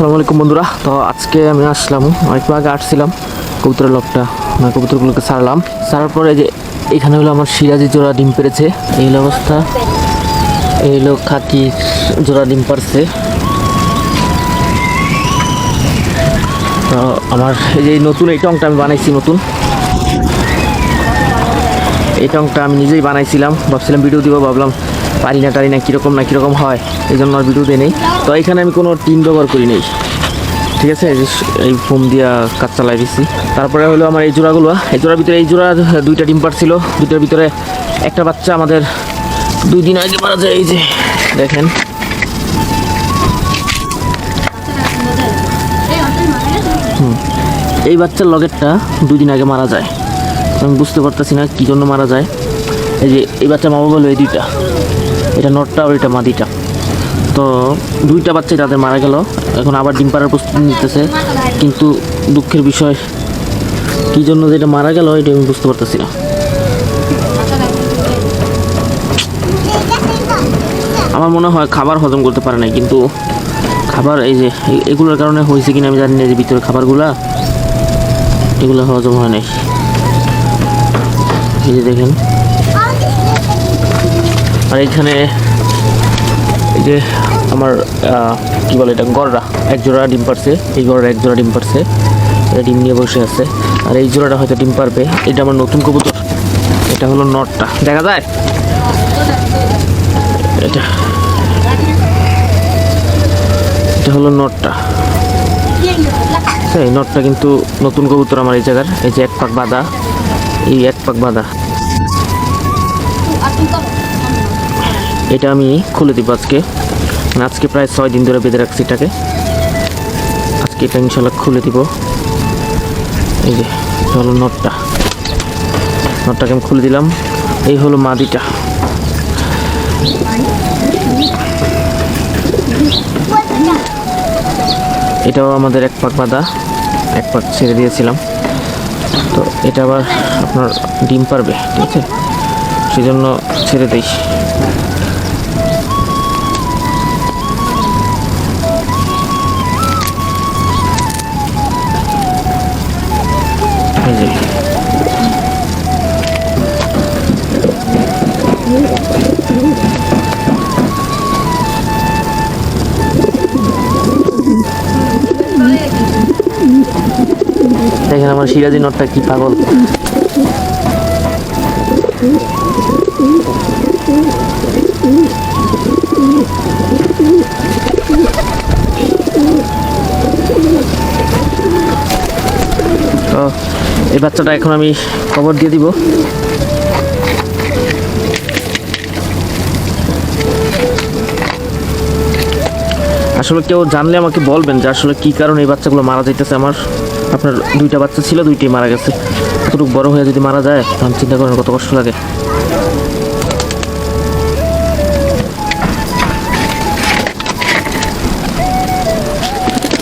আসসালামু আলাইকুম বন্ধুরা। তো আজকে আমি আসলাম, একটু আগে আসছিলাম কবুতরের লকটা, মানে কবুতরগুলোকে ছাড়লাম। ছাড়ার পরে যে এখানে হলো আমার সিরাজি জোড়া ডিম পেড়েছে, এই হলো অবস্থা। এই হলো খাকি জোড়া ডিম পারছে। তো আমার এই যে নতুন এই টংটা আমি বানাইছি, নতুন এই টংটা আমি নিজেই বানাইছিলাম, ভাবছিলাম ভিডিও দিব, ভাবলাম পারি না কীরকম হয়, এই জন্য আর ভিডিও দিই নেই। তো এখানে আমি কোনো টিন ব্যবহার করি নেই, ঠিক আছে, এই ফোম দিয়া কাজ চালাই দিচ্ছি। তারপরে হলো আমার এই জোড়াগুলো, এই জোড়ার ভিতরে এই জোড়া দুইটা ডিম পারছিল, দুইটার ভিতরে একটা বাচ্চা আমাদের 2 দিন আগে মারা যায়। এই যে দেখেন, এই বাচ্চার লগেরটা 2 দিন আগে মারা যায়। আমি বুঝতে পারতেছি না কী জন্য মারা যায়। এই যে এই বাচ্চা মা বাবা হলো এই দুইটা, এটা নটটা আর এটা মাদিটা। তো দুইটা বাচ্চাই তাদের মারা গেল, এখন আবার ডিম পাড়ার প্রস্তুতি নিতেছে। কিন্তু দুঃখের বিষয়, কী জন্য যেটা মারা গেল এটা আমি বুঝতে পারতেছি না। আমার মনে হয় খাবার হজম করতে পারে নাই, কিন্তু খাবার এই যে এগুলোর কারণে হয়েছে কিনা আমি জানি না, যে ভিতরে খাবারগুলা এগুলো হজম হয় নাই। এই যে দেখেন, আর এখানে এই যে আমার কী বলে এটা, গড়রা এক জোড়া ডিম পারছে, এই গড়রা এক জোড়া ডিম পারছে, এটা ডিম নিয়ে বসে আছে। আর এই জোড়াটা হয়তো ডিম পারবে, এটা আমার নতুন কবুতর, এটা হলো নটটা, দেখা যায় এটা, এটা হলো নটটা। এই নটটা কিন্তু নতুন কবুতর আমার এই জায়গার। এই যে এক পাক বাঁধা, এই এক পাক বাঁধা, এটা আমি খুলে দিব আজকে। আজকে প্রায় 6 দিন ধরে বেঁধে রাখছি এটাকে, আজকে এটা ইনশাল্লাহ খুলে দিব। এই যে এটা হলো নটটা, নটটাকে আমি খুলে দিলাম। এই হলো মাদিটা, এটাও আমাদের এক পাক বাঁধা, এক পাক ছেড়ে দিয়েছিলাম। তো এটা আবার আপনার ডিম পারবে, ঠিক আছে, সেই জন্য ছেড়ে দিই। এই যে দেখেন আমার সিরাজি নটটা কি পাগল। তো এই বাচ্চাটা এখন আমি কবর দিয়ে দিব। আসলে কেউ জানলে আমাকে বলবেন যে আসলে কী কারণে এই বাচ্চাগুলো মারা যাইতেছে। আমার আপনার 2টা বাচ্চা ছিল, 2টিই মারা গেছে। এতটুকু বড় হয়ে যদি মারা যায়, তখন চিন্তা করেন কত কষ্ট লাগে।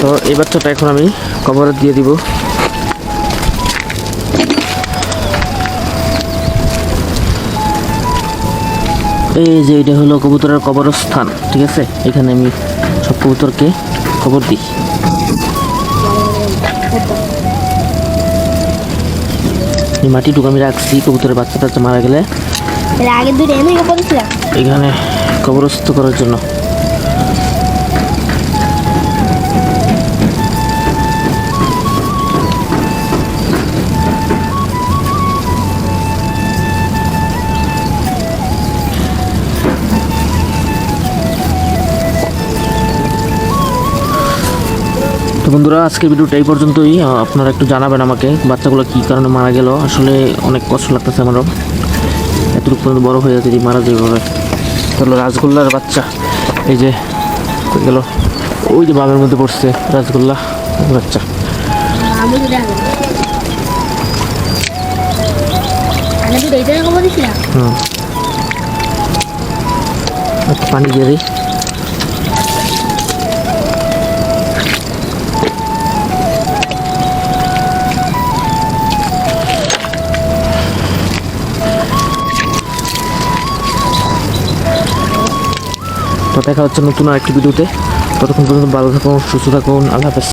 তো এই বাচ্চাটা এখন আমি কবরে দিয়ে দিব। এই যে এটা হলো কবুতরের কবরস্থান, ঠিক আছে, এখানে আমি সব কবুতরকে কবর দিই। এই মাটিটুকু আমি রাখছি কবুতরের বাচ্চা টাচ্চা মারা গেলে এখানে কবরস্থ করার জন্য। বন্ধুরা, আজকের ভিডিওটা এই পর্যন্তই। আপনারা একটু জানাবেন আমাকে বাচ্চাগুলো কী কারণে মারা গেল। আসলে অনেক কষ্ট লাগতেছে আমারও, এতটুকু পর্যন্ত বড় হয়ে যদি মারা যেভাবে। তাহলে রাসগোল্লার বাচ্চা এই যে গেল, ওই যে বামের মধ্যে পড়ছে রাসগোল্লা বাচ্চা। পানি দিয়ে দিই। তো দেখা হচ্ছে নতুন আরেকটি ভিডিওতে। ততক্ষণ পর্যন্ত ভালো থাকুন, সুস্থ থাকুন, আল্লাহ হাফেজ।